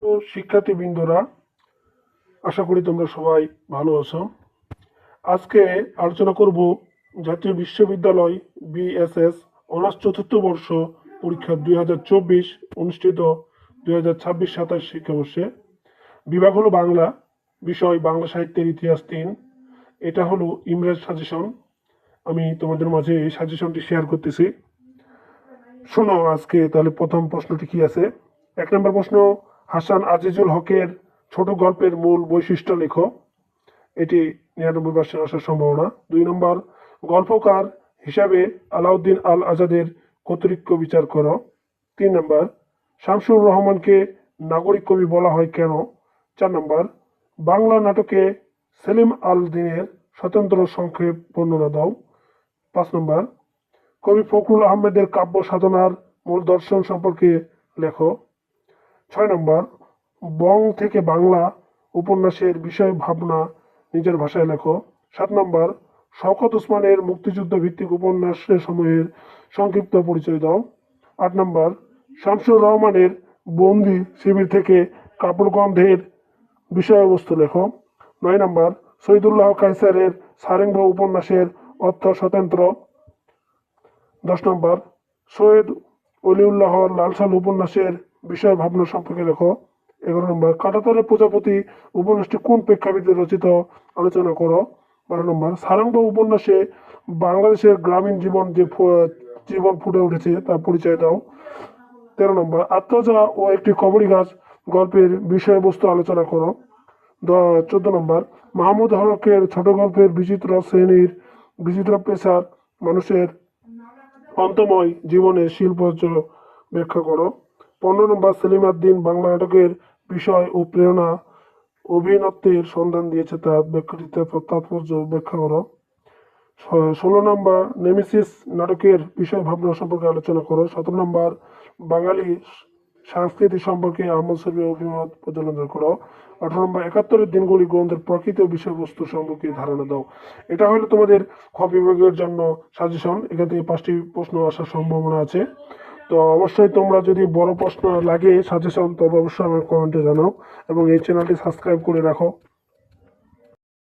তো শিক্ষার্থীবৃন্দরা, আশা করি তোমরা সবাই ভালো আছো। আজকে আলোচনা করব জাতীয় বিশ্ববিদ্যালয় বিএসএস অনার্স চতুর্থ বর্ষ পরীক্ষা 2024 অনুষ্ঠিত 2026-27 শিক্ষাবর্ষে। বিভাগ হলো বাংলা, বিষয় বাংলা সাহিত্যের ইতিহাস 3। এটা হলো ইমরাজ সাজেশন। আমি তোমাদের মাঝে এই সাজেশনটি শেয়ার করতেছি। শোনো আজকে তাহলে প্রথম প্রশ্নটি কি আছে। 1 নম্বর প্রশ্ন, হাসান আজিজুল হকের ছোট গল্পের মূল বৈশিষ্ট্য লেখো। এটি 99% আসার সম্ভাবনা। 2 নম্বর, গল্পকার হিসাবে আলাউদ্দিন আল আজাদের কর্তৃত্ব বিচার করো। 3 নম্বর, শামসুর রহমানকে নাগরিক কবি বলা হয় কেন। 4 নম্বর, বাংলা নাটকে সেলিম আল দীনের স্বতন্ত্র সংক্ষেপ বর্ণনা দাও। 5 নম্বর, কবি ফখরুল আহমেদের কাব্য সাধনার মূল দর্শন সম্পর্কে লেখো। 6 নম্বর, বং থেকে বাংলা উপন্যাসের বিষয় ভাবনা নিজের ভাষায় লেখো। 7 নম্বর, শওকত ওসমানের মুক্তিযুদ্ধ ভিত্তিক উপন্যাসের সময়ের সংক্ষিপ্ত পরিচয় দাও। 8 নম্বর, শামসুর রহমানের বন্দি শিবির থেকে কাপড়গন্ধের বিষয়বস্তু লেখো। 9 নম্বর, শহীদুল্লাহ কায়সারের সারেঙ্গ উপন্যাসের অর্থ স্বতন্ত্র। 10 নম্বর, সৈয়দ অলিউল্লাহর লালসাল উপন্যাসের বিষয় ভাবনা সম্পর্কে লেখো। 11 নম্বর, কাঁটাতারের প্রজাপতি উপন্যাসটি কোন প্রেক্ষাপটে রচিত আলোচনা করো। 12 নম্বর, সারাঙ্গ উপন্যাসে বাংলাদেশের গ্রামীণ জীবন ফুটে উঠেছে তার পরিচয় দাও। 13 নম্বর, আত্মজা ও একটি কবরী গাছ গল্পের বিষয়বস্তু আলোচনা করো। 14 নম্বর, মাহমুদ হকের ছোট গল্পের বিচিত্র শ্রেণীর বিচিত্র পেশার মানুষের অন্তময় জীবনের শিল্প ব্যাখ্যা করো। 15 নম্বর, সেলিম আদ-দ্বীন বাংলা নাটকের বিষয় ও প্রেরণা অভিনত্যের সন্ধান দিয়েছে তার ব্যাখ্যাটিতে তাৎপর্য ব্যাখ্যা করো। 16 নম্বর, নেমেসিস নাটকের বিষয় ভাবনা সম্পর্কে আলোচনা করো। 17 নম্বর, বাঙালি সংস্কৃতি সম্পর্কে আহমদ শরীফের অভিমত প্রজ্বলন করো। 18 নম্বর, 71 দিনগুলি গ্রন্থের প্রকৃত বিষয়বস্তু সম্পর্কে ধারণা দাও। এটা হলো তোমাদের খ বিভাগের জন্য সাজেশন। এখান থেকে 5টি প্রশ্ন আসার সম্ভাবনা আছে। তো অবশ্যই তোমরা যদি বড় প্রশ্ন লাগে সাজেশন, তবে অবশ্যই আমার কমেন্টে জানাও এবং এই চ্যানেলটি সাবস্ক্রাইব করে রাখো।